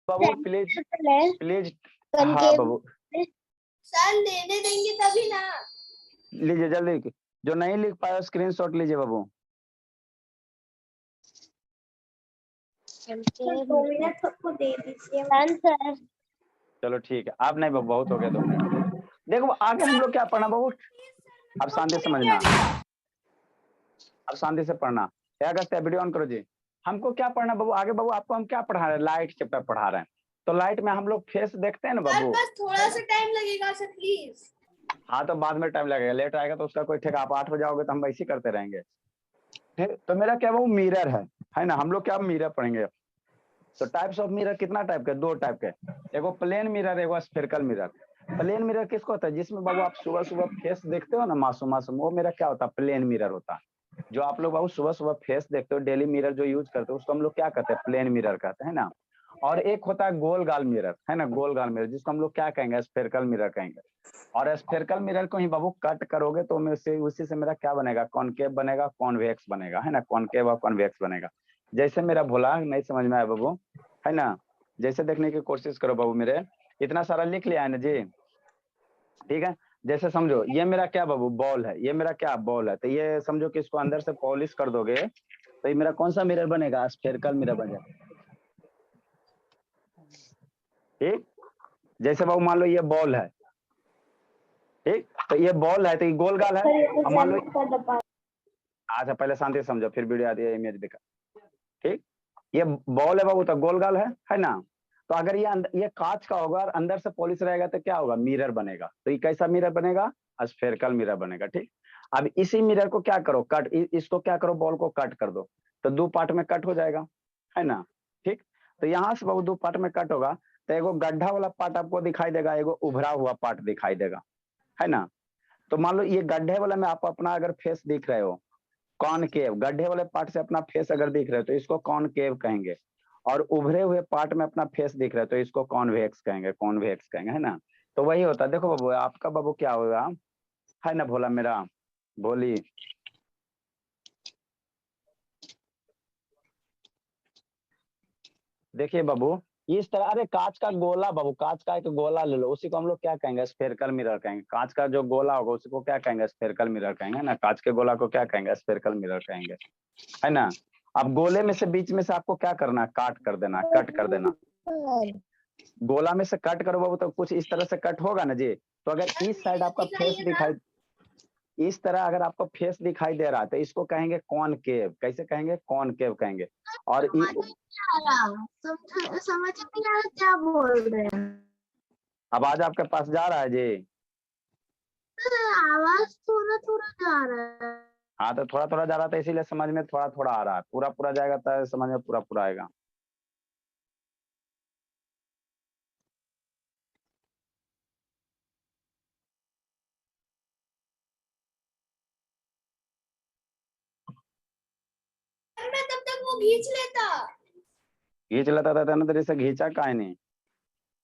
Babu please please. हाँ बाबू sir लेने देंगे तभी ना। लीजिए जल्दी, जो नहीं लिख पाया स्क्रीनशॉट लीजिए बाबू। सर 2 मिनट सबको दे दीजिए। चलो ठीक है, आप नहीं बाबू, बहुत हो गया 2 मिनट। देखो आगे हम लोग क्या पढ़ना बाबू, अब शांति से समझना, अब शांति से पढ़ना। क्या करते हैं, वीडियो ऑन करो जी। हमको क्या पढ़ना बाबू आगे बाबू, आपको हम क्या पढ़ा रहे हैं, लाइट चैप्टर पढ़ा रहे हैं। तो लाइट में हम लोग फेस देखते हैं ना बाबू। बस थोड़ा सा टाइम लगेगा सर प्लीज। हाँ तो बाद में टाइम लगेगा, लेट आएगा तो उसका कोई ठेका। आप 8 बजे आओगे तो हम वैसे ही करते रहेंगे। ठीक, तो मेरा क्या वो मिरर है ना। हम लोग क्या मिरर पढ़ेंगे। तो टाइप्स ऑफ मिरर कितना टाइप के, 2 टाइप के, एगो प्लेन मिरर, एगो स्फेरिकल मिरर। प्लेन मिरर किसको होता है, जिसमें बाबू आप सुबह सुबह फेस देखते हो ना मासूम मासूम, वो मेरा क्या होता है, प्लेन मिरर होता है। जो आप लोग बाबू सुबह सुबह फेस देखते हो, डेली मिरर जो यूज करते हो, उसको हम लोग क्या कहते हैं, प्लेन मिरर कहते हैं ना। और एक होता है गोल गाल मिरर, है ना, गोल गाल मिरर, जिसको हम लोग क्या कहेंगे, स्फेरिकल मिरर कहेंगे। और स्फेरिकल मिरर को ही बाबू कट करोगे तो उसी से मेरा क्या बनेगा, कॉनकेव बनेगा, कॉन्वेक्स बनेगा, है ना, कॉनकेव और कॉन्वेक्स बनेगा। जैसे मेरा भोला नहीं समझ में आया बाबू, है ना, जैसे देखने की कोशिश करो बाबू। मेरे इतना सारा लिख लिया है ना जी, ठीक है। जैसे समझो ये मेरा क्या बाबू, बॉल है, ये मेरा क्या बॉल है। तो ये समझो कि इसको अंदर से पॉलिश कर दोगे तो ये मेरा कौन सा मिरर बनेगा, स्फेरिकल मिरर बनेगा। ठीक, जैसे बाबू मान लो ये बॉल है, ठीक, तो ये बॉल है, तो ये गोल गाल है। अब मान लो, अच्छा पहले शांति से समझो, फिर वीडियो आती है, इमेज दिखा। ठीक, ये बॉल है बाबू, तो गोल गाल है ना। तो अगर ये कांच का होगा और अंदर से पॉलिश रहेगा तो क्या होगा, मिरर बनेगा। तो ये कैसा मिरर बनेगा, स्फेरिकल मिरर बनेगा। ठीक, अब इसी मिरर को क्या करो, कट, इसको क्या करो, बॉल को कट कर दो, तो 2 पार्ट में कट हो जाएगा, है ना। ठीक, तो यहाँ से बाबू 2 पार्ट में कट होगा, तो एगो गड्ढा वाला पार्ट आपको दिखाई देगा, एगो उभरा हुआ पार्ट दिखाई देगा, है ना। तो मान लो ये गड्ढे वाला में आप अपना अगर फेस दिख रहे हो, कॉनकेव, गड्ढे वाले पार्ट से अपना फेस अगर दिख रहे हो तो इसको कॉनकेव कहेंगे। और उभरे हुए पार्ट में अपना फेस दिख रहा है तो इसको कॉन्वेक्स कहेंगे, कॉन्वेक्स कहेंगे, है ना। तो वही होता है। देखो बाबू आपका बाबू क्या होगा, है ना, भोला मेरा भोली, देखिए बाबू इस तरह, अरे कांच का गोला बाबू, कांच का एक गोला ले लो, उसी को हम लोग क्या कहेंगे, स्फेरिकल मिरर कहेंगे। कांच का जो गोला होगा उसी को क्या कहेंगे, स्फेरिकल मिरर कहेंगे, ना। कांच के गोला को क्या कहेंगे, स्फेरिकल मिरर कहेंगे, है ना। अब गोले में से बीच में से आपको क्या करना है, काट कर देना, कट कर देना। गोला में से कट करो बाबू तो कुछ इस तरह से कट होगा ना जी। तो अगर इस साइड आपका फेस दिखाई, इस तरह अगर आपको फेस दिखाई दे रहा है तो इसको कहेंगे कॉनकेव। कैसे कहेंगे, कॉनकेव कहेंगे। और समझ नहीं आ रहा क्या बोल रहे हैं। आवाज आपके पास जा रहा है जी, आवाज थोड़ा थोड़ा जा रहा है। हाँ तो थोड़ा थोड़ा जा रहा था इसीलिए समझ में थोड़ा थोड़ा आ रहा है, पूरा पूरा जाएगा तो समझ में पूरा पूरा आएगा। मैं तब तक वो खींच लेता था ना, तेरे से घींचा काहे नहीं।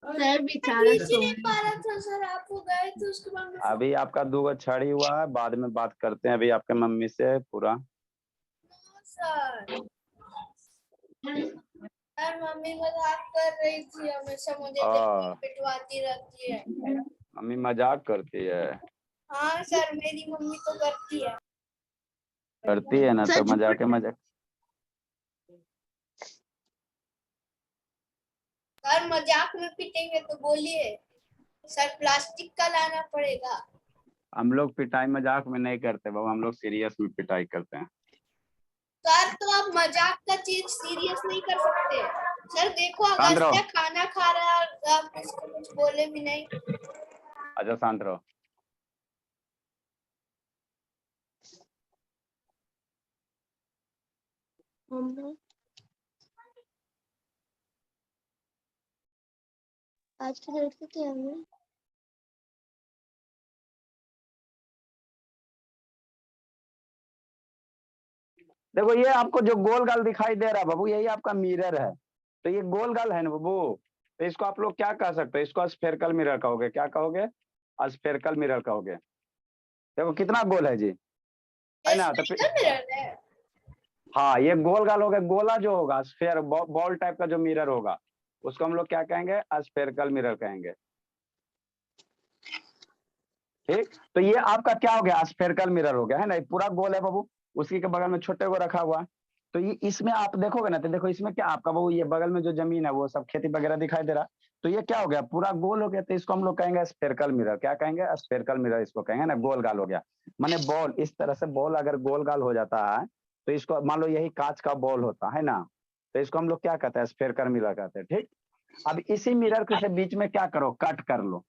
सर बेचारा खींच नहीं पा रहा था सर, आप वो गए थे उसके बाद अभी आपका 2 छड़ी हुआ है, बाद में बात करते हैं, अभी आपके मम्मी से पूरा। सर यार मम्मी मजाक कर रही थी, हमेशा मुझे पिटवाती रहती है। मम्मी मजाक करती है। हाँ सर मेरी मम्मी तो करती है ना, तो मजाक मजाक। सर मजाक में पिटेंगे तो बोलिए, सर प्लास्टिक का लाना पड़ेगा। हम लोग पिटाई मजाक में नहीं करते बाबू, हम लोग सीरियस में पिटाई करते हैं। सर तो आप मजाक का चीज सीरियस नहीं कर सकते। सर देखो शांत रहो, अगस्त्या खाना खा रहा है और आप उसको कुछ बोले भी नहीं। अच्छा शांत रहो। आज की डेट में क्या है? देखो ये आपको जो गोल गाल दिखाई दे रहा है बाबू, यही आपका मिरर है। तो ये गोल गाल है ना बाबू, तो इसको आप लोग क्या कह सकते हो, इसको स्फेरिकल मिरर कहोगे। क्या कहोगे, स्फेरिकल मिरर कहोगे। देखो कितना गोल है जी, है ना। तो हाँ ये गोल गाल हो गया, गोला जो होगा स्फेयर बॉल टाइप का जो मिरर होगा उसको हम लोग क्या कहेंगे, स्फेरिकल मिरर कहेंगे। ठीक, तो ये आपका क्या हो गया, स्फेरिकल मिरर हो गया, है ना, पूरा गोल है बाबू, उसी के बगल में छोटे को रखा हुआ। तो ये इसमें आप देखोगे ना, तो देखो इसमें क्या आपका बाबू, ये बगल में जो जमीन है वो सब खेती वगैरह दिखाई दे रहा, तो ये क्या हो गया, पूरा गोल हो गया। तो इसको हम लोग कहेंगे स्फेरिकल मिरर। क्या कहेंगे, स्फेरिकल मिरर इसको कहेंगे ना, गोल गाल हो गया। माने बॉल, इस तरह से बॉल अगर गोल गाल हो जाता है, तो इसको मान लो यही कांच का बॉल होता है ना, तो इसको हम लोग क्या कहते हैं, स्फेरिकल मिरर कहते हैं। ठीक, अब इसी मिरर के से बीच में क्या करो, कट कर लो।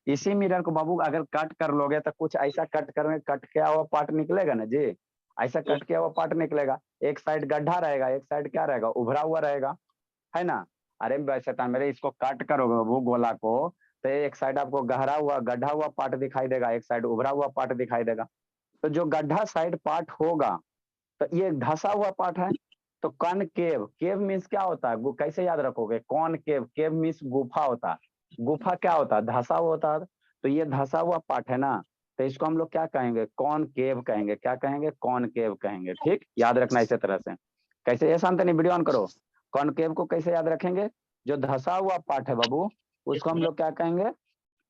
इसी मिरर को बाबू अगर कट कर लोगे तो कुछ ऐसा कट किया हुआ पार्ट निकलेगा ना जी, ऐसा कट किया हुआ पार्ट निकलेगा। एक साइड गड्ढा रहेगा, एक साइड क्या रहेगा, उभरा हुआ रहेगा, है ना। अरे शैतान मेरे, इसको कट करोगे बाबू गोला को, तो एक साइड आपको गहरा हुआ गड्ढा हुआ पार्ट दिखाई देगा, एक साइड उभरा हुआ पार्ट दिखाई देगा। तो जो गड्ढा साइड पार्ट होगा, तो ये धसा हुआ पार्ट है। तो कॉनकेव, केव मीन्स क्या होता है, कैसे याद रखोगे, कॉनकेव, केव मीन्स गुफा होता है। गुफा क्या होता है, धसा हुआ होता है। तो ये धसा हुआ पार्ट है ना, तो इसको हम लोग क्या कहेंगे, कॉनकेव कहेंगे। क्या कहेंगे, कॉनकेव कहेंगे। ठीक, याद रखना इसी तरह से। कैसे, ये शांतनी वीडियो ऑन करो। कॉनकेव को कैसे याद रखेंगे, जो धसा हुआ पार्ट है बाबू, उसको हम लोग क्या कहेंगे,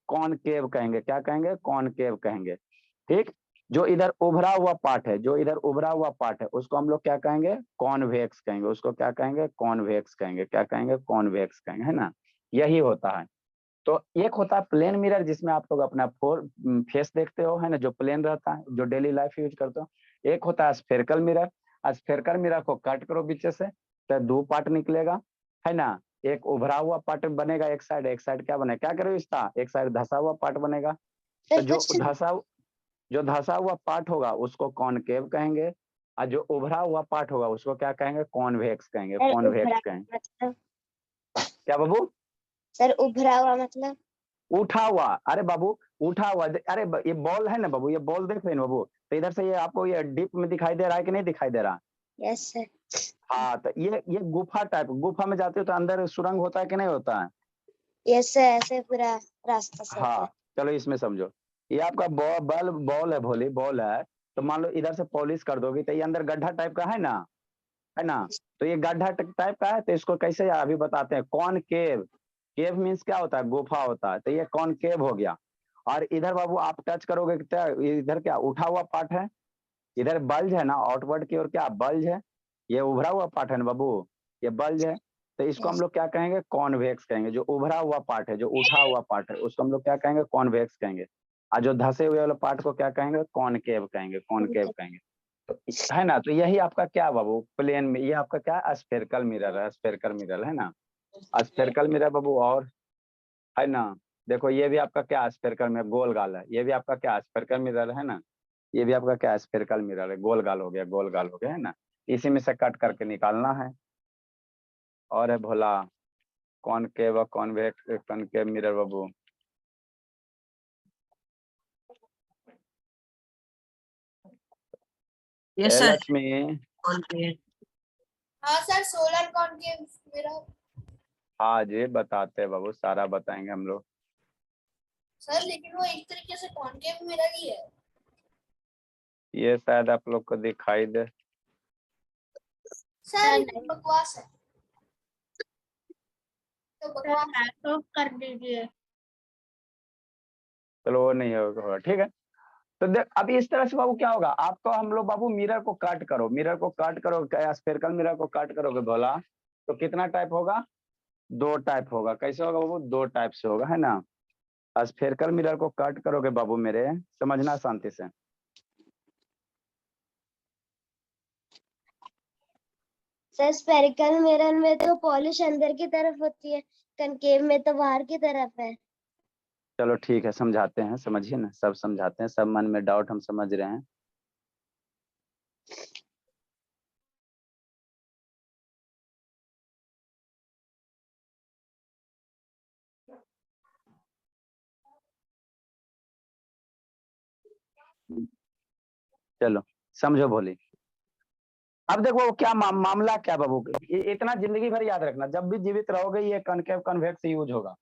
कॉनकेव कहेंगे। क्या कहेंगे, कॉनकेव कहेंगे। ठीक, जो इधर उभरा हुआ पार्ट है, जो इधर उभरा हुआ पार्ट है, उसको हम लोग क्या कहेंगे, कॉन्वेक्स कहेंगे। उसको क्या कहेंगे, कॉन्वेक्स कहेंगे। क्या कहेंगे, कॉन्वेक्स कहेंगे, है ना। यही होता है। तो एक होता है प्लेन मिरर, जिसमें आप लोग अपना फेस देखते हो, है ना, जो प्लेन रहता है, जो डेली लाइफ यूज करते हो। एक होता है स्फेरिकल मिरर। स्फेरिकल मिरर को कट करो पीछे से, तो दो पार्ट निकलेगा, है ना। एक उभरा हुआ पार्ट बनेगा, एक साइड क्या बनेगा, क्या करो इसका, एक साइड धसा हुआ पार्ट बनेगा। तो जो धसा हुआ पार्ट होगा उसको कॉनकेव कहेंगे, और जो उभरा हुआ पार्ट होगा उसको क्या कहेंगे, कॉन्वेक्स कहेंगे। कॉन्वेक्स कहेंगे। मतलब क्या बाबू, सर उभरा हुआ मतलब उठा हुआ, अरे बाबू उठा हुआ। अरे ये बॉल है ना बाबू, ये बॉल देख रहे हैं ना बाबू, तो इधर से ये आपको ये डीप में दिखाई दे रहा है कि नहीं दिखाई दे रहा। Yes sir. हाँ, तो ये गुफा टाइप, गुफा में जाते हो तो अंदर सुरंग होता है कि नहीं होता है। यस सर, ऐसे पूरा रास्ता से होता हाँ, है। चलो इसमें समझो, ये आपका बॉल है, भोली बॉल है। तो मान लो इधर से पॉलिश कर दोगी, तो ये अंदर गड्ढा टाइप का है ना, है ना। तो ये गड्ढा टाइप का है, तो इसको कैसे अभी बताते हैं, कॉनकेव। केव मीन्स क्या होता है, गुफा होता है। तो ये कॉनकेव हो गया। और इधर बाबू आप टच करोगे क्या, इधर क्या उठा हुआ पार्ट है, इधर बल्ज है ना, आउटवर्ड की ओर क्या बल्ज है, ये उभरा हुआ पार्ट है ना बाबू, ये बल्ज है। तो इसको हम लोग क्या कहेंगे, कॉन्वेक्स कहेंगे। जो उभरा हुआ पार्ट है, जो उठा हुआ पार्ट है, उसको हम लोग क्या कहेंगे, कॉन्वेक्स कहेंगे। और जो धसे हुए वाले पार्ट को क्या कहेंगे, कॉनकेव कहेंगे। कॉनकेव कहेंगे। तो है ना, तो यही आपका क्या बाबू, प्लेन में ये आपका क्या, स्फेरिकल मिरर है। स्फेरिकल मिरर है ना, स्फेरिकल मिरर बाबू। और है ना, देखो ये भी आपका क्या, स्फेरिकल में गोल गाल है। ये भी आपका क्या, स्फेरिकल मिरर है ना। ये भी आपका क्या, स्फेरिकल मिरर है, गोल गाल हो गया, गोल गाल हो गया, है ना। इसी में से कट करके निकालना है। और है Bhola, concave, convex, concave mirror बाबू। Yes sir. लक्ष्मी, हाँ सर, सोलर कॉन्केव मिरर। हाँ जी बताते हैं बाबू, सारा बताएंगे हम लोग। सर लेकिन वो एक तरीके से कॉन्केव मिरर ही है। ये शायद आप लोग को दिखाई दे। सर ये बकवास है, तो बकवास तो कर दीजिए। चलो वो नहीं होगा, ठीक है। तो देख अभी इस तरह से बाबू क्या होगा, आपको हम लोग बाबू मिरर को काट करो, मिरर को काट करो, स्फेरिकल मिरर को काट करोगे भोला, तो कितना टाइप होगा, दो टाइप होगा। कैसे होगा बाबू, दो टाइप से होगा, है ना। स्फेरिकल मिरर को काट करोगे बाबू मेरे, समझना शांति से। सर स्फेरिकल मिरर में तो पॉलिश अंदर की तरफ होती है, कनकेव में तो बाहर की तरफ है। चलो ठीक है, समझाते हैं, समझिए ना, सब समझाते हैं, सब मन में डाउट हम समझ रहे हैं। चलो समझो भोली। अब देखो क्या मामला क्या बाबू, इतना जिंदगी भर याद रखना, जब भी जीवित रहोगे ये कनकेव कन्वेक्स यूज होगा।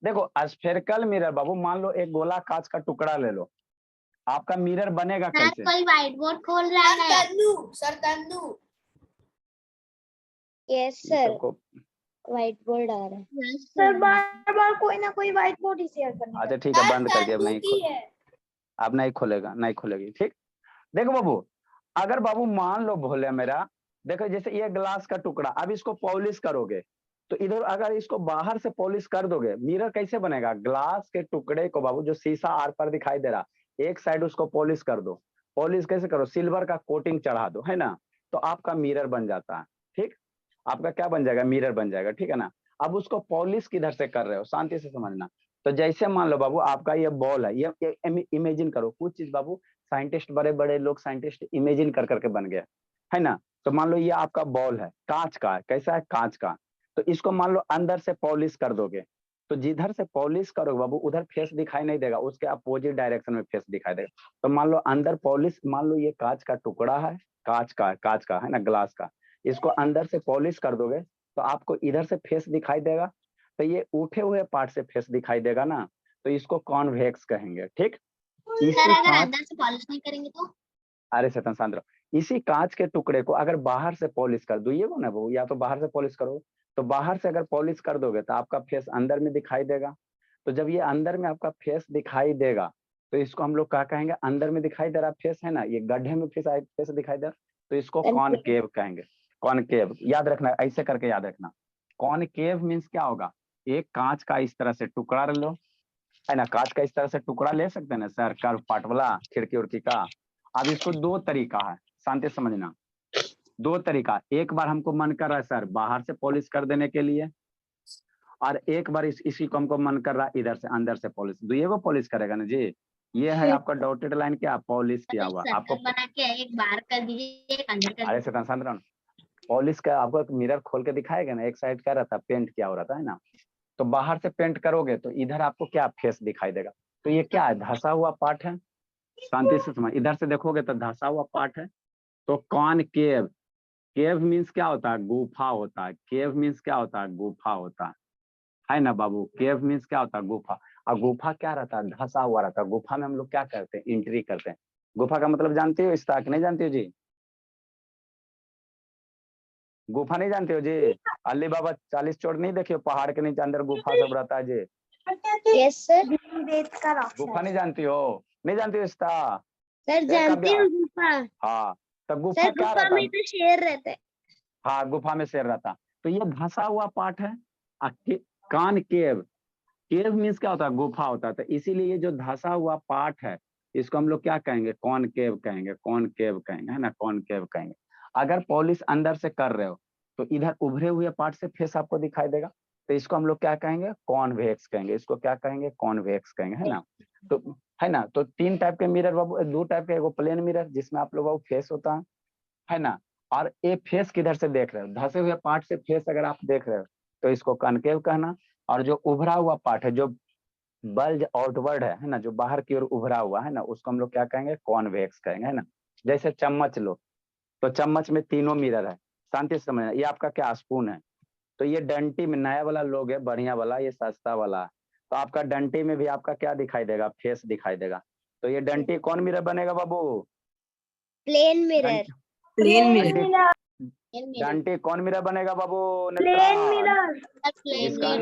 देखो स्फेरिकल मिरर बाबू, मान लो एक गोला कांच का टुकड़ा ले लो, आपका मिरर बनेगा कैसे, कोई व्हाइट बोर्ड खोल रहा है। सर तंदू। यस ये सर। सबको व्हाइट बोर्ड आ रहा है। सर बार बार कोई ना कोई व्हाइट बोर्ड ही शेयर करने अच्छा ठीक है, बंद कर दिया, अब सर नहीं की है। अब नहीं खुलेगा, नहीं खुलेगी। ठीक, देखो बाबू, अगर बाबू मान लो भोले मेरा, देखो जैसे ये ग्लास का टुकड़ा, अब इसको पॉलिश करोगे तो इधर अगर इसको बाहर से पॉलिश कर दोगे, मिरर कैसे बनेगा? ग्लास के टुकड़े को बाबू, जो शीशा आर पर दिखाई दे रहा, एक साइड उसको पॉलिश कर दो। पॉलिश कैसे करो? सिल्वर का कोटिंग चढ़ा दो, है ना, तो आपका मिरर बन जाता है। ठीक, आपका क्या बन जाएगा? मिरर बन जाएगा। ठीक है ना। अब उसको पॉलिश किधर से कर रहे हो, शांति से समझना। तो जैसे मान लो बाबू आपका ये बॉल है, ये इमेजिन करो कुछ चीज बाबू, साइंटिस्ट, बड़े बड़े लोग साइंटिस्ट इमेजिन कर करके बन गया, है ना। तो मान लो ये आपका बॉल है, कांच का है, कैसा है? कांच का। तो इसको मान लो अंदर से पॉलिश कर दोगे, तो जिधर से पॉलिश करोगे बाबू उधर फेस दिखाई नहीं देगा, उसके अपोजिट डायरेक्शन में फेस दिखाई देगा। तो मान लो अंदर पॉलिश, मान लो ये कांच का टुकड़ा है, कांच का है ना, ग्लास का, इसको अंदर से पॉलिश कर दोगे तो आपको इधर से फेस दिखाई देगा। तो ये उठे हुए पार्ट से फेस दिखाई देगा ना, तो इसको कॉन्वेक्स कहेंगे। ठीक, सर अगर अंदर से पॉलिश नहीं करेंगे तो? अरे शैतान शांत रहो। इसी कांच के टुकड़े को अगर बाहर से पॉलिश कर दो, ये वो ना वो, या तो बाहर से पॉलिश करो, तो बाहर से अगर पॉलिश कर दोगे तो आपका फेस अंदर में दिखाई देगा। तो जब ये अंदर में आपका फेस दिखाई देगा तो इसको हम लोग क्या कहेंगे? अंदर में दिखाई दे रहा फेस है ना, ये गड्ढे में फेस दिखाई दे रहा, तो इसको कॉनकेव कहेंगे। कॉनकेव याद रखना, ऐसे करके याद रखना। कॉनकेव मीन्स क्या होगा? एक कांच का इस तरह से टुकड़ा लो, है ना, कांच का इस तरह से टुकड़ा ले सकते हैं ना सर, कर्व पार्ट वाला, खिड़की उड़की का। अब इसको दो तरीका है, शांति से समझना, दो तरीका। एक बार हमको मन कर रहा है सर बाहर से पॉलिश कर देने के लिए, और एक बार इसी को हमको मन कर रहा है इधर से अंदर से पॉलिश, दुइये को पॉलिश करेगा ना जी। ये है आपका डॉटेड लाइन, क्या पॉलिश किया हुआ आपको बना के एक बाहर कर दीजिए, एक अंदर कर अरे शैतान शांत रहो। पॉलिश का आपको एक मिरर खोल के दिखाएगा ना, एक साइड क्या रहता है? पेंट किया हो रहता है ना। तो बाहर से पेंट करोगे तो इधर आपको क्या फेस दिखाई देगा? तो ये क्या है? धंसा हुआ पार्ट है। शांति से समझ, इधर से देखोगे तो धंसा हुआ पार्ट है। तो कॉनकेव, केव मीन्स क्या होता है? गुफा होता है। केव मीन्स क्या होता है? गुफा होता है ना बाबू। केव मीन्स क्या होता है? गुफा। और गुफा क्या रहता है? धंसा हुआ रहता है। गुफा में हम लोग क्या करते हैं? एंट्री करते हैं। गुफा का मतलब जानते हो? स्टाक नहीं जानते हो जी? गुफा नहीं जानते हो जी? अली बाबा 40 चोर नहीं देखे हो? पहाड़ के नीचे अंदर गुफा सब रहता है जी। Yes sir. गुफा नहीं जानती हो? नहीं जानती हो इसका? सर जानती हूँ गुफा। हाँ, तो गुफा सर क्या गुफा रहता में है? तो शेर रहते हैं। हाँ, गुफा में शेर रहता। तो ये धंसा हुआ पार्ट है। कान केव, केव मीन्स क्या होता है? गुफा होता है। तो इसीलिए ये जो धंसा हुआ पार्ट है इसको हम लोग क्या कहेंगे? कॉनकेव कहेंगे। कॉनकेव कहेंगे, है ना, कॉनकेव कहेंगे। अगर पॉलिश अंदर से कर रहे हो तो इधर उभरे हुए पार्ट से फेस आपको दिखाई देगा, तो इसको हम लोग क्या कहेंगे? कॉन्वेक्स कहेंगे। इसको क्या कहेंगे? कॉन्वेक्स कहेंगे, है ना। तो है ना, तो तीन टाइप के मिरर बाबू, दो टाइप के, एगो प्लेन मिरर जिसमें आप लोग बाबू फेस होता है ना, और ये फेस किधर से देख रहे हो? धंसे हुए पार्ट से फेस अगर आप देख रहे हो तो इसको कॉनकेव कहना। और जो उभरा हुआ पार्ट है, जो बल्ज आउटवर्ड है ना, जो बाहर की ओर उभरा हुआ है ना, उसको हम लोग क्या कहेंगे? कॉन्वेक्स कहेंगे, है ना। जैसे चम्मच लो, तो चम्मच में तीनों मिरर है। शांति से समझना, ये आपका क्या स्पून है, तो ये डंटी में नया वाला लोग है, बढ़िया वाला, ये सस्ता वाला। तो आपका डंटी में भी आपका क्या दिखाई देगा? फेस दिखाई देगा। तो ये डंटी कौन मिरर बनेगा बाबू? Plane mirror. प्लेन डंटी कौन मिरर बनेगा बाबू? Plane mirror. इसका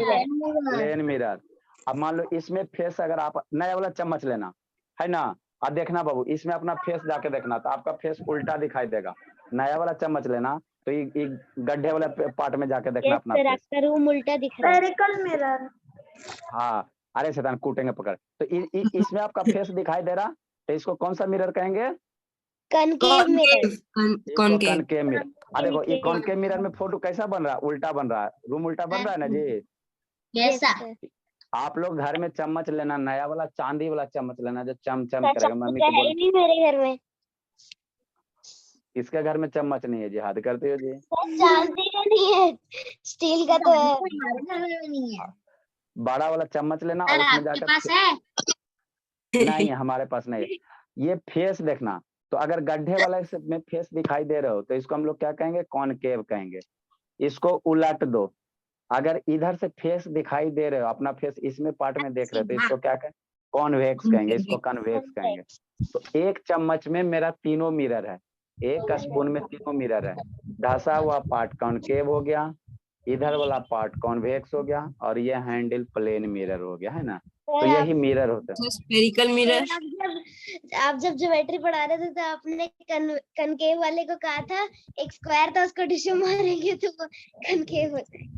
प्लेन मिरर। अब मान लो इसमें फेस, अगर आप नया वाला चम्मच लेना है ना, और देखना बाबू इसमें अपना फेस जाके देखना, तो आपका फेस उल्टा दिखाई देगा। नया वाला चम्मच लेना तो ये गड्ढे वाला पार्ट में जाके देखना अपना फेस। आपका रूम उल्टा दिख रहा है। Spherical mirror. हाँ, अरे शैतान कूटेंगे पकड़। तो इसमें आपका फेस दिखाई दे रहा, तो इसको कौन सा मिरर कहेंगे? Concave mirror. Concave mirror. देखो ये कॉनकेव मिरर में फोटो कैसा बन रहा है? उल्टा बन रहा है, रूम उल्टा बन रहा है ना जी। कैसा? आप लोग घर में चम्मच लेना, नया वाला चांदी वाला चम्मच लेना जो चम चम करेगा। मम्मी को है बोल, नहीं मेरे घर में। किसके घर में चम्मच नहीं है जी? हद करते हो जी। चांदी का नहीं है, स्टील का तो है। हमारे घर में नहीं है। बड़ा वाला चम्मच लेना और सर उसमें आपके जाकर पास है? नहीं, हमारे पास नहीं है। ये फेस देखना, तो अगर गड्ढे वाला में फेस दिखाई दे रहे हो तो इसको हम लोग क्या कहेंगे? कॉनकेव कहेंगे। इसको उलट दो, अगर इधर से फेस दिखाई दे रहे हो, अपना फेस इसमें पार्ट में देख रहे हो, तो इसको क्या कहें? कॉन्वेक्स कहेंगे। इसको कन्वेक्स कहेंगे। तो एक चम्मच में मेरा तीनों मिरर है, एक स्पून में तीनों मिरर है। धंसा हुआ पार्ट कॉनकेव हो गया, इधर वाला पार्ट कॉन्वेक्स हो गया और ये हैंडल प्लेन मिरर हो गया, है ना। तो सर यही मिरर होता है। Spherical mirror. आप जब ज्योमेट्री पढ़ा रहे थे तो आपने कनकेव वाले को कहा था एक स्क्वायर था उसको टिश्यू मारेंगे तो वो कनकेव हो जाएगा।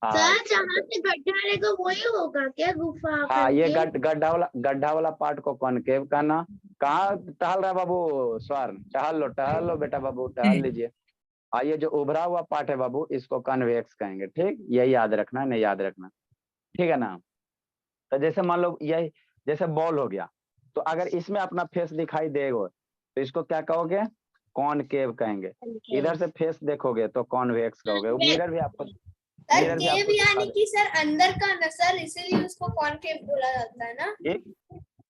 हाँ, जहाँ से गड्ढा रहेगा वही होगा क्या गुफा? हाँ, ये करके? गड्ढा वाला पार्ट को कॉनकेव कहना। कहाँ टहल रहा है बाबू स्वर्ण, टहल लो बेटा बाबू, टहल लीजिए। ये जो उभरा हुआ पार्ट है बाबू, इसको कन्वेक्स कहेंगे, ठीक। यही याद रखना, नहीं याद रखना, ठीक है ना। तो जैसे मान लो यही जैसे बॉल हो गया, तो अगर इसमें अपना फेस दिखाई देगा तो इसको क्या कहोगे, कॉनकेव कहेंगे। इधर से फेस देखोगे तो कॉन्वेक्स कहोगे। मिरर भी आपको सर मिरर भी केव आपको यानी सिखा कि सर अंदर का ना सर, इसीलिए उसको कॉनकेव बोला जाता है ना। एक।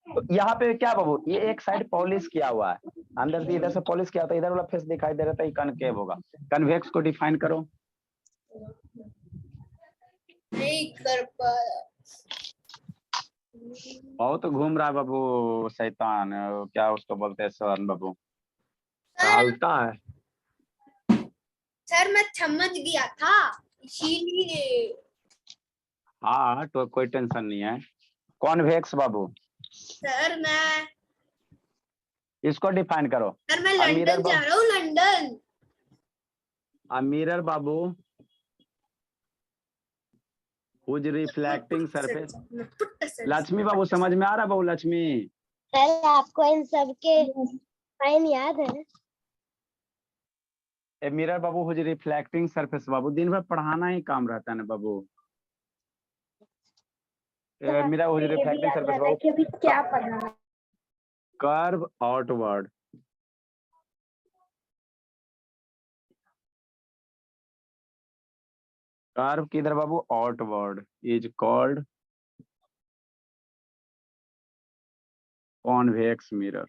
तो यहाँ पे क्या बाबू, ये एक साइड पॉलिश किया हुआ है, अंदर से इधर से पॉलिश किया होता है, इधर वाला फेस दिखाई दे रहा था, ये कनकेव होगा। कन्वेक्स को डिफाइन करो। नहीं कर पा। बहुत घूम रहा है बाबू शैतान, क्या उसको बोलते हैं स्वर्ण बाबू, सर टहलता है। सर मैं समझ गया था इसीलिए। हाँ, तो कोई टेंशन नहीं है। कॉन्वेक्स बाबू, सर मैं इसको डिफाइन करो। मिरर लंदन जा रहा हूँ, लंदन। मिरर बाबू हुज रिफ्लेक्टिंग सरफेस। लक्ष्मी बाबू समझ में आ रहा बाबू, लक्ष्मी। सर आपको इन सब के साइन याद है? ए मिरर बाबू हुज रिफ्लेक्टिंग सरफेस बाबू, दिन भर पढ़ाना ही काम रहता है ना बाबू। मिरर हुज रिफ्लेक्टिंग सरफेस बाबू, कि अभी क्या पढ़ना है? Curve outward. कर्व किधर बाबू, outward is called convex mirror.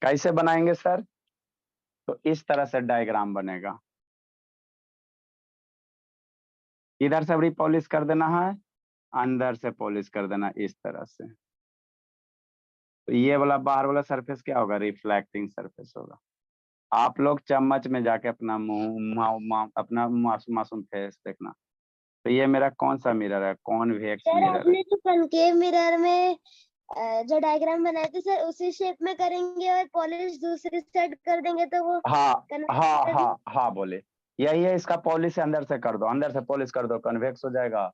कैसे बनाएंगे सर, तो इस तरह से डायग्राम बनेगा। इधर से भी पॉलिश कर देना है, अंदर से पॉलिश कर देना इस तरह से। तो ये वाला बाहर वाला सरफेस क्या होगा, रिफ्लेक्टिंग सरफेस होगा। आप लोग चम्मच में जाके अपना अपना मासूम फेस देखना। तो ये मेरा कौन सा मिरर है, कॉन्वेक्स सर मिरर है। आपने जो कनकेव मिरर में जो डायग्राम बनाए थे सर उसी शेप में करेंगे और पॉलिश दूसरी साइड कर देंगे तो वो हाँ convex हाँ मिरर हाँ हाँ, बोले यही है। इसका पॉलिश अंदर से कर दो, अंदर से पॉलिश कर दो कन्वेक्स हो जाएगा,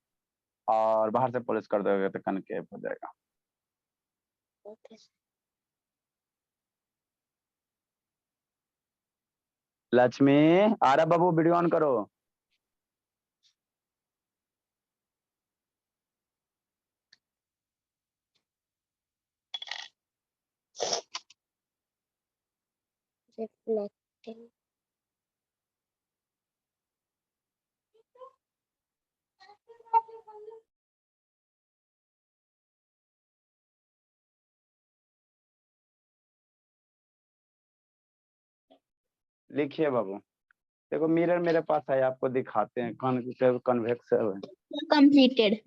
और बाहर से पॉलिश कर दोगे तो कनकेव हो जाएगा। Okay. लक्ष्मी आरा बाबू, वीडियो ऑन करो। Reflecting. लिखिए बाबू। देखो मिरर मेरे पास है, आपको दिखाते हैं कन्वेक्स है। Completed.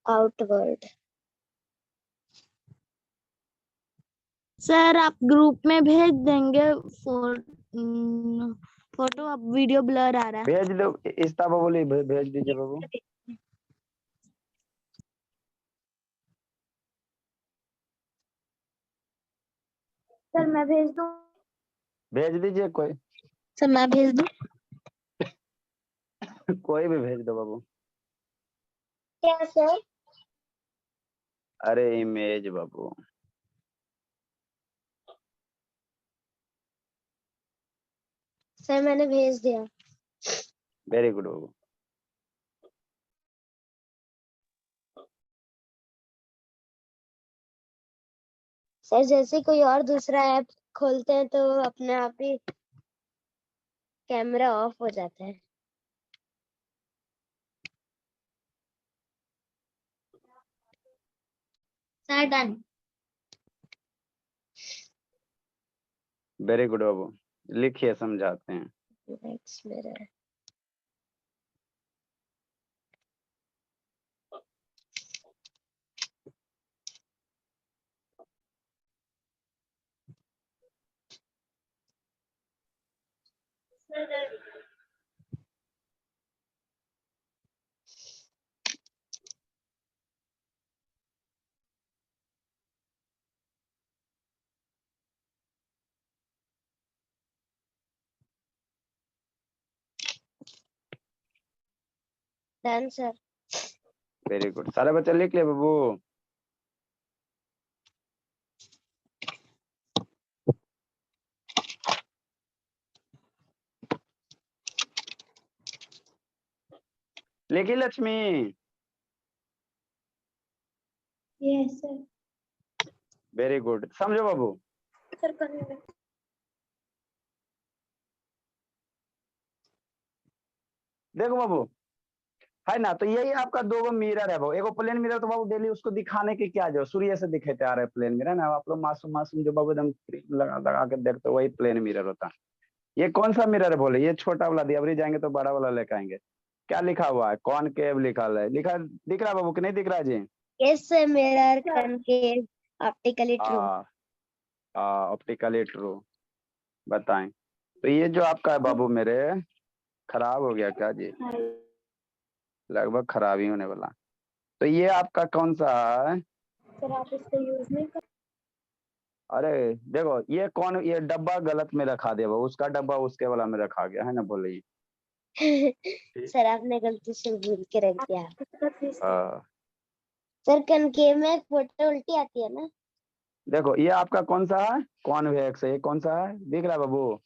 Outward. सर आप ग्रुप में भेज देंगे फोटो। अब वीडियो ब्लर आ रहा है। भेज दो, इस्ता बाबू भेज दीजिए बाबू। सर मैं भेज दूँ? भेज दीजिए कोई सर मैं भेज दूँ? कोई भी भेज दो बाबू। क्या सर? अरे इमेज बाबू। सर मैंने भेज दिया। वेरी गुड बाबू। सर जैसे कोई और दूसरा ऐप खोलते हैं तो अपने आप ही कैमरा ऑफ हो जाता है। Sir done. वेरी गुड बाबू। लिखिए समझाते हैं। Next mirror done sir. Very good, सारे बच्चे लिख लिए बाबू। लिखी Lakshmi. Yes sir. Very good, समझो बाबू। सर करने देखो बाबू, है ना, तो यही आपका दो गो मिरर है बाबू। एगो प्लेन मिरर तो बाबू डेली उसको दिखाने की क्या जो सूर्य से दिखाते आ रहे प्लेन मिरर ना, आप लोग मासूम मासूम जो बाबू एकदम लगा लगा के देखते हो, वही प्लेन मिरर होता है। ये कौन सा मिरर है बोले? ये छोटा वाला दिया, अभी जाएंगे तो बड़ा वाला लेकर आएंगे। क्या लिखा हुआ है? कॉनकेव लिखा है, लिखा दिख रहा है बाबू कि नहीं दिख रहा है जी? Yes sir, mirror concave optically true. Optically true. बताएं, तो ये जो आपका है बाबू मेरे, खराब हो गया क्या जी? लगभग खराब ही होने वाला। तो ये आपका कौन सा है? सर आप इसको यूज नहीं कर। अरे देखो, ये कौन, ये डब्बा गलत में रखा दिया बाबू, उसका डब्बा उसके वाला में रखा गया है ना, बोले सर आपने गलती से भूल के रख दिया। हाँ। सर कनकेव में फोटो उल्टी आती है ना? देखो ये आपका कौन सा है? कॉन्वेक्स है। ये कौन सा है, दिख रहा है बाबू?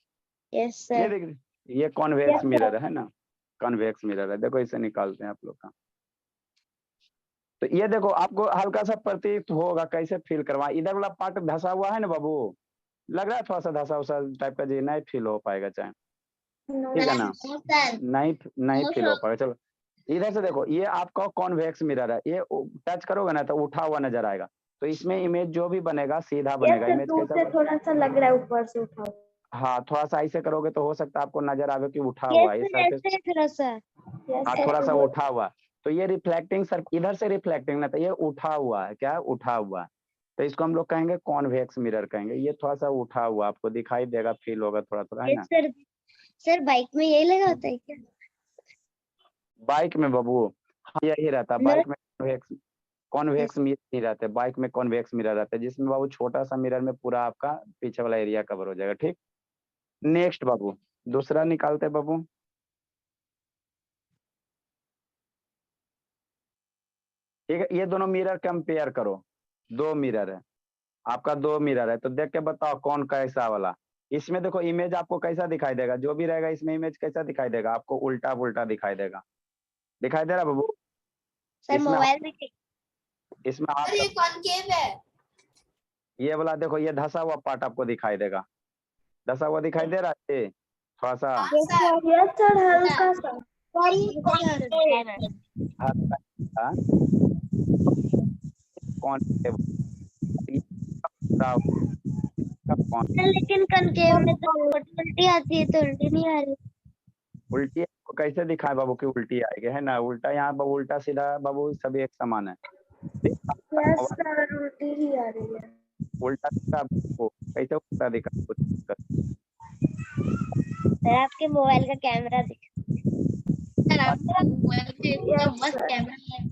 यस ये सर। देख, ये कॉन्वेक्स मिरर है ना, कॉन्वेक्स मिरर है। देखो इसे निकालते हैं आप लोग का। तो ये देखो आपको हल्का सा प्रतीत होगा, कैसे फील करवा, इधर वाला पार्ट धसा हुआ है ना बाबू, लग रहा है थोड़ा सा धसा उसा टाइप का जी, नहीं फील हो पाएगा चाहे, ठीक है ना, नहीं नहीं फील हो पाएगा। चलो इधर से देखो, ये आपका कॉन्वेक्स मिरर है, ये टच करोगे ना तो उठा हुआ नजर आएगा। तो इसमें इमेज जो भी बनेगा सीधा बनेगा। इमेज कैसा थोड़ा सा लग रहा है ऊपर से उठा हुआ। हाँ, थोड़ा सा ऐसे करोगे तो हो सकता है आपको नजर आवे कि उठा यस हुआ है ये सर, सरफेस। ऐसे थोड़ा सा। हाँ, थोड़ा सा उठा हुआ। तो ये रिफ्लेक्टिंग सर, इधर से रिफ्लेक्टिंग ना, तो ये उठा हुआ है। क्या उठा हुआ है? तो इसको हम लोग कहेंगे कॉन्वेक्स मिरर कहेंगे। ये थोड़ा सा उठा हुआ आपको दिखाई देगा, फील होगा थोड़ा थोड़ा, है यस ना। सर। सर बाइक में यही लगा होता है क्या? बाइक में बाबू हाँ यही रहता है, बाइक में कॉन्वेक्स मिरर नहीं रहते, बाइक में कॉन्वेक्स मिरर रहता है, जिसमें बाबू छोटा सा मिरर में पूरा आपका पीछे वाला एरिया कवर हो जाएगा। ठीक, नेक्स्ट बाबू, दूसरा निकालते हैं बाबू। ठीक है, ये दोनों मिरर कंपेयर करो। दो मिरर है आपका, दो मिरर है, तो देख के बताओ कौन कैसा वाला। इसमें देखो इमेज आपको कैसा दिखाई देगा, जो भी रहेगा इसमें इमेज कैसा दिखाई देगा आपको, उल्टा पुल्टा दिखाई देगा। दिखाई दे रहा बाबू? सर इसमें मोबाइल में इसमें सर ये आप कॉनकेव है। ये वाला देखो, ये धसा हुआ पार्ट आपको दिखाई देगा, धसा हुआ दिखाई दे रहा है ये थोड़ा सा। हाँ सर। यस सर, हल्का सा। हाँ, कौन लेकिन कनकेव में तो उल्टी आती है, तो उल्टी नहीं आ रही। उल्टी आपको कैसे दिखाए बाबू की उल्टी आएगी, है ना? उल्टा यहाँ बाबू, उल्टा सीधा बाबू सभी एक समान है। यस सर, उल्टी ही आ रही है। उल्टा सीधा आपको कैसे उल्टा दिखा? सर आपके मोबाइल का कैमरा दिख। सर आपका मोबाइल पे इतना मस्त कैमरा है।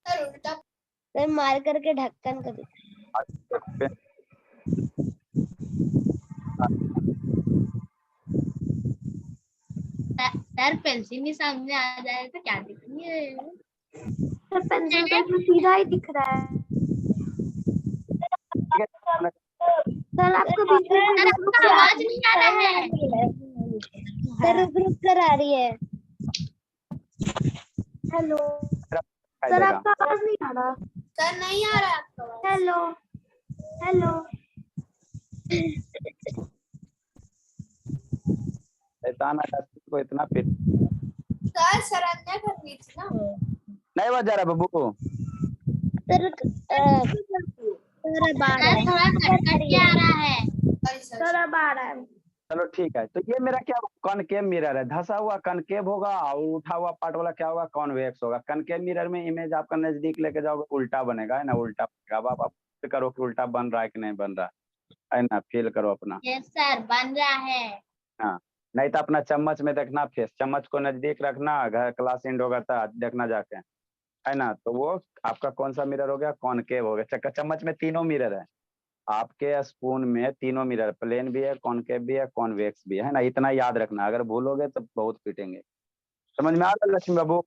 सर उल्टा। सर मार करके ढक्कन को दिखा। सर पेंसिल भी सामने आ जाए तो क्या दिखेंगे? सर पेंसिल तो सीधा ही दिख रहा है। सर आपको बीच में आवाज नहीं आ रहा है। सर रुक कर आ रही है। हेलो सर, आपका आवाज नहीं आ रहा। सर नहीं आ रहा आपका आवाज। Hello hello. को इतना फिर सर शरण्या कर रही थी ना। नहीं बजा रहा बाबू। सर थोड़ा कट कट के आ रहा है। सर अब आ रहा है। चलो ठीक है, तो ये मेरा क्या कॉनकेव मिरर है, धसा हुआ कनकेव होगा और उठा हुआ पार्ट वाला क्या होगा, कॉन्वेक्स होगा। कनकेव मिरर में इमेज आपका नजदीक लेके जाओगे उल्टा बनेगा, है ना, उल्टा बनेगा। अब आप feel करो कि उल्टा बन रहा है कि नहीं बन रहा है ना, फील करो अपना। यस सर, बन रहा है। हाँ, नहीं तो अपना चम्मच में देखना फेस, चम्मच को नजदीक रखना, घर क्लास एंड होगा तो देखना जाके, है ना। तो वो आपका कौन सा मिरर हो गया, कॉनकेव हो गया। चम्मच में तीनों मिरर है, आपके स्पून में तीनों मिरर, प्लेन भी है, कॉनकेव भी है, कॉन्वेक्स भी है ना। इतना याद रखना, अगर भूलोगे तो बहुत पीटेंगे। समझ में आ रहा है लक्ष्मी बाबू?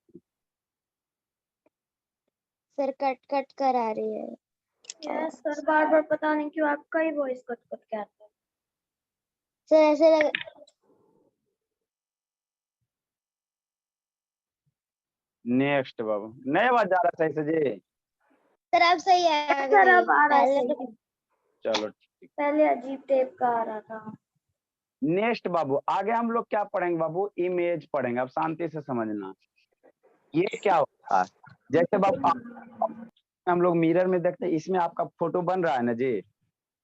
सर कट कट कर आ रही है। यस सर, बार बार पता नहीं क्यों आपका ही वॉइस कट कट के आता है। सर ऐसे लग नेक्स्ट बाबू, नए आवाज जा रहा है सही से जी? सर अब सही आ सर गई, अब आ रहा है पहले सही। तो चलो ठीक। पहले अजीब टाइप का आ रहा था। नेक्स्ट बाबू, आगे हम लोग क्या पढ़ेंगे बाबू, इमेज पढ़ेंगे। अब शांति से समझना, ये क्या होता है। जैसे बाबू हम लोग मिरर में देखते हैं, इसमें आपका फोटो बन रहा है ना जी,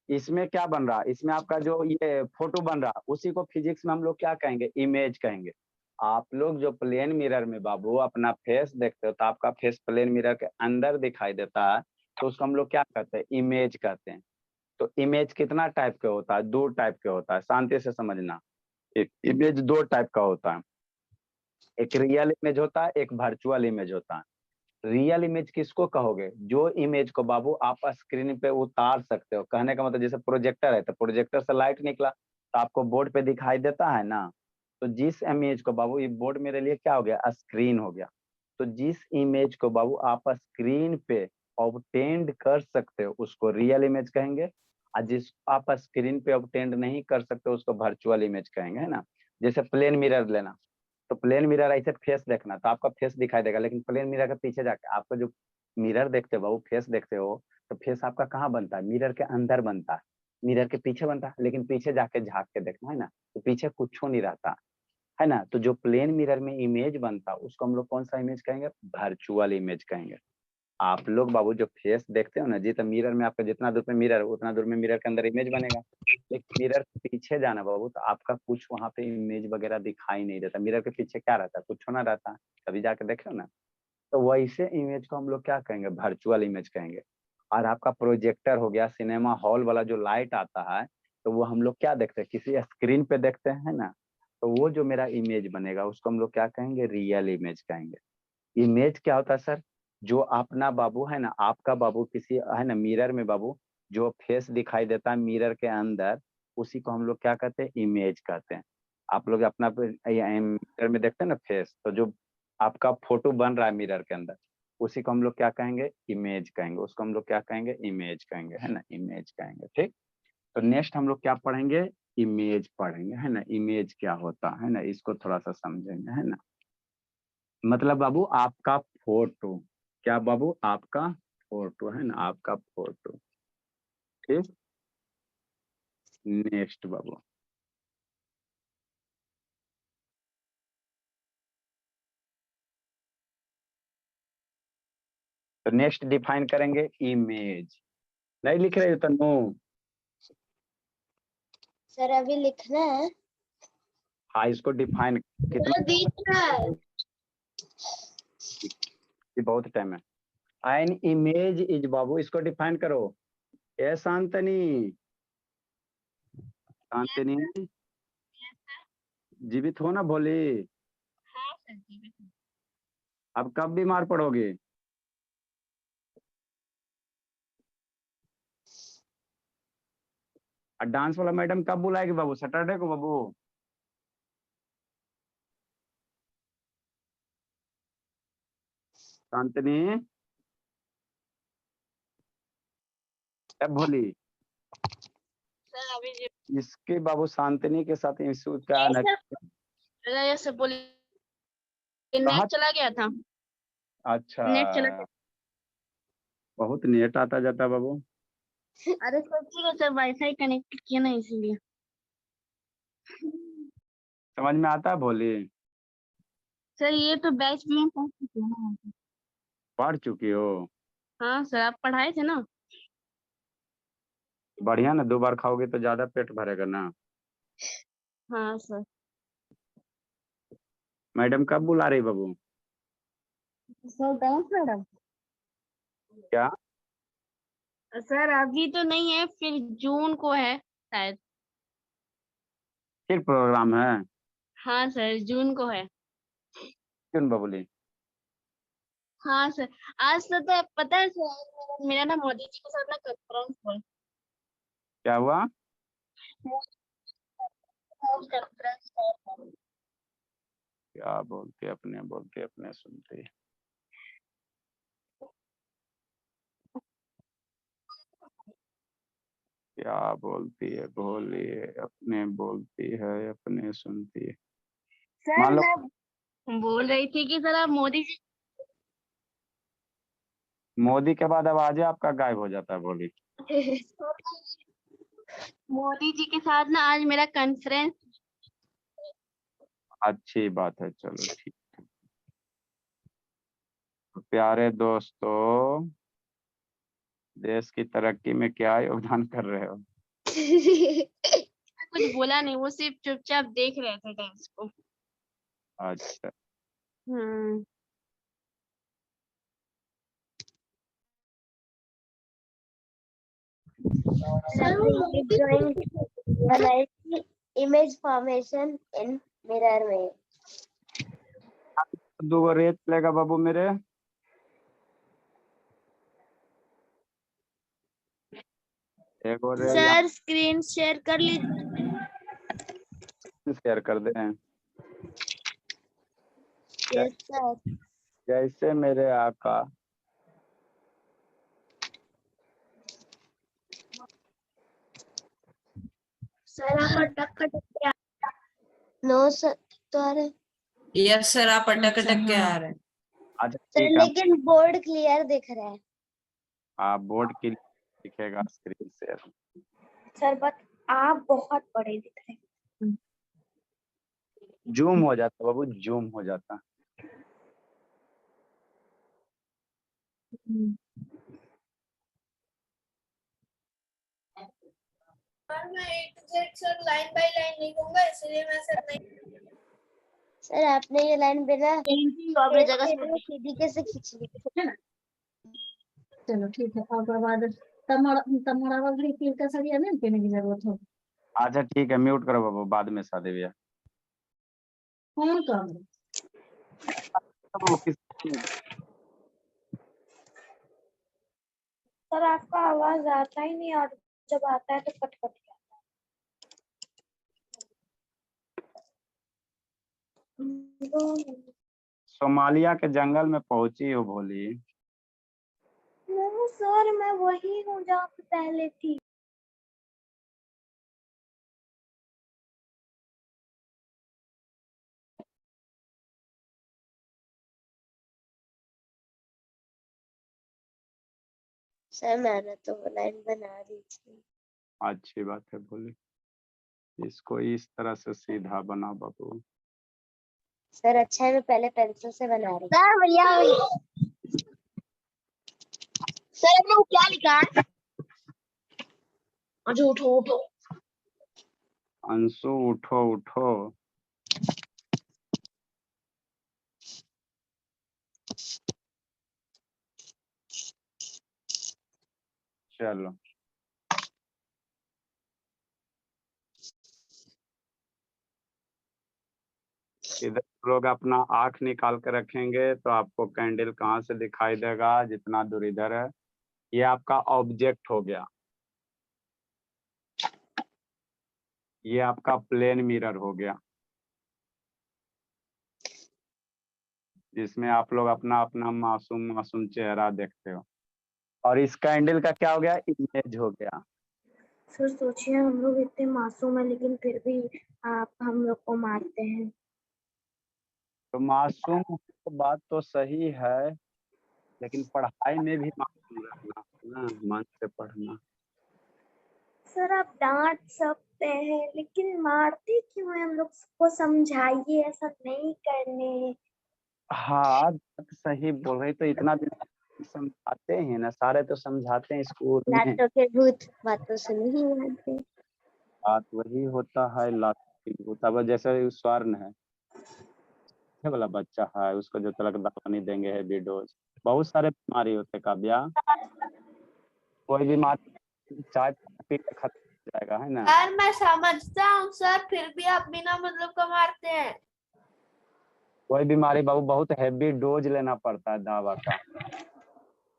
इसमें क्या बन रहा है, इसमें आपका जो ये फोटो बन रहा है, उसी को फिजिक्स में हम लोग क्या कहेंगे, इमेज कहेंगे। आप लोग जो प्लेन मिरर में बाबू अपना फेस देखते हो, तो आपका फेस प्लेन मिरर के अंदर दिखाई देता है, तो उसको हम लोग क्या कहते हैं, इमेज कहते हैं। तो इमेज कितना टाइप के होता है, दो टाइप के होता है, शांति से समझना। इमेज दो टाइप का होता है, एक रियल इमेज होता है, एक वर्चुअल इमेज होता है। रियल इमेज किसको कहोगे, जो इमेज को बाबू आप स्क्रीन पे उतार सकते हो। कहने का मतलब जैसे प्रोजेक्टर है, तो प्रोजेक्टर से लाइट निकला तो आपको बोर्ड पे दिखाई देता है ना। तो जिस इमेज को बाबू, ये बोर्ड मेरे लिए क्या हो गया, स्क्रीन हो गया। तो जिस इमेज को बाबू आप स्क्रीन पे ऑब्टेंड कर सकते हो, उसको रियल इमेज कहेंगे। और जिस आप स्क्रीन पे ऑब्टेंड नहीं कर सकते, उसको वर्चुअल इमेज कहेंगे, है ना। जैसे प्लेन मिरर लेना, तो प्लेन मिरर ऐसे फेस देखना, तो आपका फेस दिखाई देगा, लेकिन प्लेन मिरर के पीछे जाके आपका जो मिरर देखते हो बाबू, फेस देखते हो, तो फेस आपका कहाँ बनता है, मिरर के अंदर बनता है, मिरर के पीछे बनता है। लेकिन पीछे जाके झांक के देखना, है ना, तो पीछे कुछ नहीं रहता, है ना। तो जो प्लेन मिरर में इमेज बनता है, उसको हम लोग कौन सा इमेज कहेंगे, वर्चुअल इमेज कहेंगे। आप लोग बाबू जो फेस देखते हो ना जी, तो मिरर में आपका जितना दूर में मिरर, उतना दूर में मिरर के अंदर इमेज बनेगा। एक मिरर के पीछे जाना बाबू, तो आपका कुछ वहां पे इमेज वगैरह दिखाई नहीं देता। मिरर के पीछे क्या रहता है, कुछ ना रहता, कभी जाके देखो ना। तो वैसे इमेज को हम लोग क्या कहेंगे, वर्चुअल इमेज कहेंगे। और आपका प्रोजेक्टर हो गया, सिनेमा हॉल वाला जो लाइट आता है, तो वो हम लोग क्या देखते हैं, किसी स्क्रीन पे देखते हैं ना। तो वो जो मेरा इमेज बनेगा, उसको हम लोग क्या कहेंगे, रियल इमेज कहेंगे। इमेज क्या होता है सर, जो अपना बाबू है ना, आपका बाबू किसी है ना मिरर में बाबू, जो फेस दिखाई देता है मिरर के अंदर, उसी को हम लोग क्या कहते हैं, इमेज कहते हैं। आप लोग अपना मिरर में देखते हैं ना फेस, तो जो आपका फोटो बन रहा है मिरर के अंदर, उसी को हम लोग क्या कहेंगे, इमेज कहेंगे। उसको हम लोग क्या कहेंगे, इमेज कहेंगे, है ना, इमेज कहेंगे। ठीक, तो नेक्स्ट हम लोग क्या पढ़ेंगे, इमेज पढ़ेंगे, है ना। इमेज क्या होता है ना, इसको थोड़ा सा समझेंगे, है ना। मतलब बाबू आपका फोटो, क्या बाबू, आपका फोटो, है ना, आपका फोटो। ठीक, नेक्स्ट बाबू, तो नेक्स्ट डिफाइन करेंगे इमेज। नहीं लिख रहे हो तन्नू? सर अभी लिखना है। हाँ, इसको डिफाइन कितना, सर दिख रहा है। ये बहुत टाइम है। एन इमेज इज बाबू, इसको डिफाइन करो। ए शांतनी, शांतनी जीवित हो ना भोली? हाँ सर जी। अब कब बीमार पड़ोगे? और डांस वाला मैडम कब बुलाएगी बाबू, सैटरडे को बाबू? शांतनी, अब भोली, सर अभी इसके बाबू शांतनी के साथ इशू क्या है ना, जैसे बोली, कहा, नेट चला गया था। अच्छा, नेट चला गया। बहुत नेट आता जाता बाबू। अरे सोचिए सर, वाईफाई कनेक्ट किया ना इसीलिए। समझ में आता है भोली? सर ये तो बैच में पहुंच चुके हैं ना। पढ़ चुकी हो? हाँ सर, आप पढ़ाए थे ना। बढ़िया ना, 2 बार खाओगे तो ज्यादा पेट भरेगा ना। हाँ सर। मैडम कब बुला रही बाबू? Sir dance madam? क्या? सर अभी तो नहीं है, फिर जून को है शायद। फिर प्रोग्राम है? हाँ सर, जून को है। क्यों बबुली? हाँ सर। आज तो पता है सर, आज मेरा ना मोदी जी के साथ ना कॉन्फ्रेंस हुआ। क्या हुआ? कॉन्फ्रेंस हुआ। क्या बोलते अपने सुनते। क्या बोलती है बोलिए, अपने बोलती है अपने सुनती है। सर मान लो मैं बोल रही थी कि सर आप मोदी जी मोदी के बाद आवाजें आपका गायब हो जाता है, बोली। मोदी जी के साथ ना आज मेरा कॉन्फ्रेंस। अच्छी बात है, चलो ठीक। तो प्यारे दोस्तों, देश की तरक्की में क्या योगदान कर रहे हो? कुछ बोला नहीं, वो सिर्फ चुपचाप देख रहे थे डांस को। अच्छा, हम्म। ड्राइंग बनाई थी, इमेज फॉर्मेशन इन मिरर में। 2 रेत लेगा बाबू मेरे। एक और सर स्क्रीन शेयर कर लीजिए। शेयर कर दे। Yes sir. जैसे मेरे आका। सर आप अटक नो सर तो अरे यस सर, आप अटक अटक के आ रहे हैं। अच्छा सर ठीक है, लेकिन बोर्ड क्लियर दिख रहा है। आप बोर्ड के लिए दिखेगा स्क्रीन शेयर। सर बट आप बहुत बड़े दिख रहे हैं। जूम हो जाता बाबू, जूम हो जाता। सर मैं A to Z sir line by line लिखूंगा, इसलिए मैं सर नहीं। सर आपने ये लाइन बिना अपनी जगह से सीधी कैसे खींच ली? चलो ठीक है, और बाद तमड़ा वाली पील का सरिया नहीं पीने की जरूरत हो। अच्छा ठीक है, म्यूट करो बाबू, बाद में शादी ब्याह। फोन कर बाबू सर आपका आवाज आता ही नहीं, और जब आता है तो कट कट के आता है। सोमालिया के जंगल में पहुंची हो भोली। नहीं सर, मैं वही हूँ जहाँ पे पहले थी। सर मैंने तो वो लाइन बना दी थी। अच्छी बात है भोली, इसको इस तरह से सीधा बना बाबू। सर अच्छा है, मैं पहले पेंसिल से बना रही। सर भैया सर आपने वो क्या लिखा है? अच्छा उठो उठो। अंशु उठो उठो। चलो इधर लोग अपना आंख निकाल कर रखेंगे तो आपको कैंडल कहाँ से दिखाई देगा, जितना दूर इधर है। ये आपका ऑब्जेक्ट हो गया, ये आपका प्लेन मिरर हो गया, जिसमें आप लोग अपना अपना मासूम मासूम चेहरा देखते हो। और इस कैंडल का क्या हो गया, इमेज हो गया। सर सोचिए, हम लोग इतने मासूम हैं लेकिन फिर भी आप हम लोग को मारते हैं। तो मासूम तो बात तो सही है, लेकिन पढ़ाई में भी मासूम रहना ना, मन से पढ़ना। सर आप डांट सकते हैं लेकिन मारते क्यों हैं? हम लोग को समझाइए ऐसा नहीं करने। हाँ बात सही बोल रही, तो इतना दिन समझाते हैं ना, सारे तो समझाते हैं स्कूल में। लातों के भूत बातों से नहीं मानते। बात वही होता है, लात तब जैसे स्वर्ण है, ये वाला बच्चा है, उसको जब तक दवा नहीं देंगे हैवी डोज, बहुत सारे बीमारी होते हैं काव्या। कोई बीमारी चाय पी के खत्म हो जाएगा, है ना। सर मैं समझता हूँ सर, फिर भी आप बिना मतलब का मारते हैं। कोई बीमारी बाबू बहुत हैवी डोज लेना पड़ता है दवा का,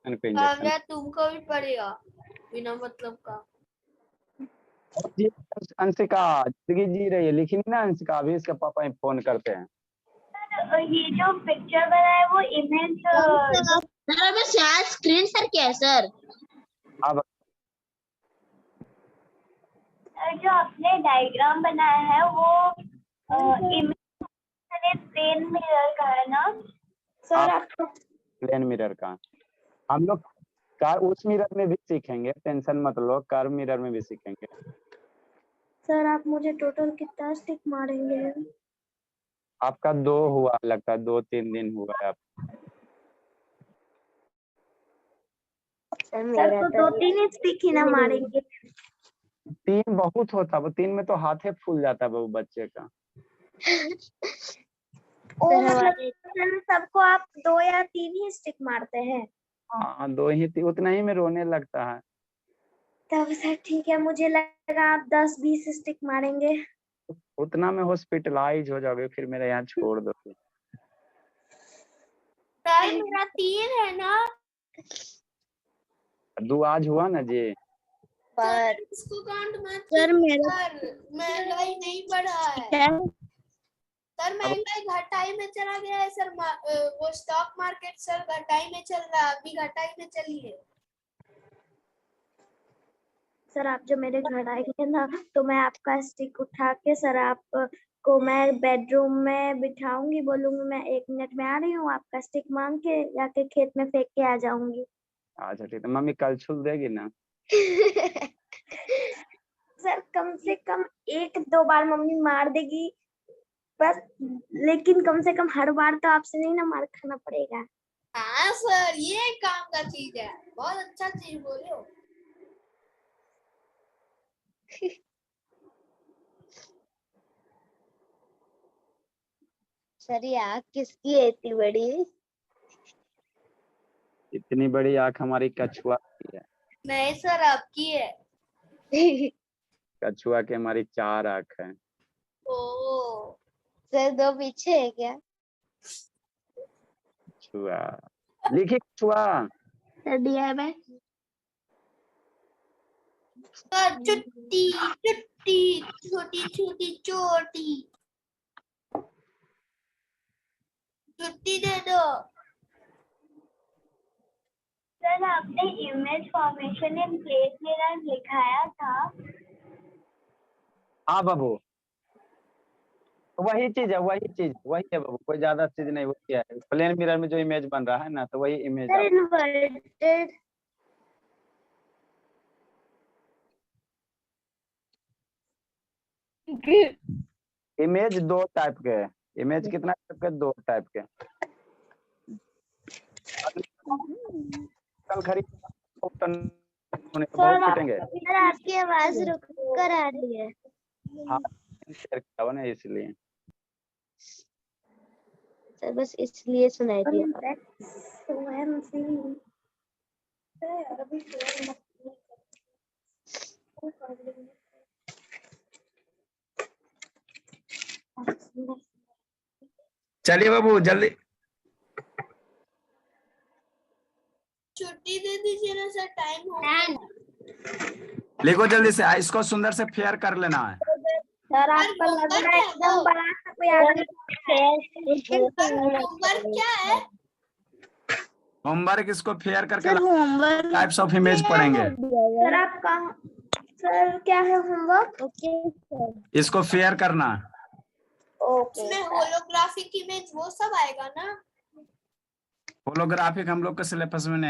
इंजेक्शन। काव्या तुमको भी पड़ेगा बिना मतलब का। जी, अंशिका जिंदगी जी रही है, लिखी नहीं ना अंशिका, अभी इसके पापा ही फोन करते हैं। ये जो पिक्चर बना है वो इमेज सर अबे शेयर स्क्रीन सर क्या है सर? अब जो आपने डायग्राम बनाया है वो इमेज प्लेन मिरर का है ना सर? आपको प्लेन मिरर का हम लोग कार उस मिरर में भी सीखेंगे, टेंशन मत लो, कार मिरर में भी सीखेंगे। सर आप मुझे टोटल कितना स्टिक मारेंगे? आपका 2 हुआ लगता है, 2-3 दिन हुआ है आप। सर तो 2-3 स्टिक ही ना मारेंगे? 3 बहुत होता है, 3 में तो हाथे फूल जाता है वो बच्चे का। ओ मतलब सबको आप 2 या 3 ही स्टिक मारते हैं? हाँ 2 ही, उतना ही में रोने लगता है। तब सर ठीक है, मुझे लगा आप 10-20 स्टिक मारेंगे। उतना में हॉस्पिटलाइज हो जाओगे, फिर मेरे यहाँ छोड़ दोगे। सर मेरा 3 है ना। 2 आज हुआ ना जी। सर इसको काउंट मत सर कीजिए मेरा सर, महंगाई नहीं बढ़ा है सर, महंगाई घटाई में चला गया है सर। वो स्टॉक मार्केट सर घटाई में चल रहा है, अभी घटाई में चली है। सर आप जो मेरे घर आएंगे ना तो मैं आपका स्टिक उठा के सर आपको मैं बेडरूम में बिठाऊंगी, बोलूंगी मैं 1 मिनट में आ रही हूँ, आपका स्टिक मांग के जाके खेत में फेंक के आ जाऊंगी। अच्छा ठीक है, मम्मी कल छुल देगी ना। सर कम से कम 1-2 बार मम्मी मार देगी बस, लेकिन कम से कम हर बार तो आपसे नहीं ना मार खाना पड़ेगा। हाँ सर ये काम का चीज है, बहुत अच्छा चीज बोले हो। सर ये आँख किसकी है इतनी बड़ी? इतनी बड़ी आंख हमारी कछुआ की है। नहीं सर आपकी है। कछुआ की हमारी 4 आंख है। ओ सर 2 पीछे है क्या? कछुआ लिखी, कछुआ। सर दिया है मैं। सर चुट्टी चुट्टी छोटी छोटी चोटी, छुट्टी दे दो। सर आपने image formation in place mirror लिखाया था। हाँ बाबू वही चीज है, वही है बाबू, कोई ज्यादा चीज नहीं, वही है। प्लेन मिरर में जो इमेज बन रहा है ना, तो वही image sir inverted image 2 type के है। इमेज कितना टाइप के? 2 टाइप के। कल खरीद बहुत पिटेंगे। सर आपकी आवाज रुक कर आ रही है। हाँ शेयर किया हुआ ना इसलिए। सर बस इसलिए सुनाई दिया। चलिए बाबू जल्दी छुट्टी दे दीजिए ना सर, टाइम हो गया। लिखो जल्दी से, इसको सुंदर से फेयर कर लेना है। सर आपका लग रहा है एकदम बड़ा सा कोई आदमी। सर होमवर्क क्या है? होमवर्क इसको फेयर करके sir homework types of image पढ़ेंगे। सर आप कहाँ? सर क्या है होमवर्क? Okay sir. इसको फेयर करना। ओके इसमें होलोग्राफिक इमेज वो सब आएगा ना? होलोग्राफिक हम लोग के सिलेबस में नहीं।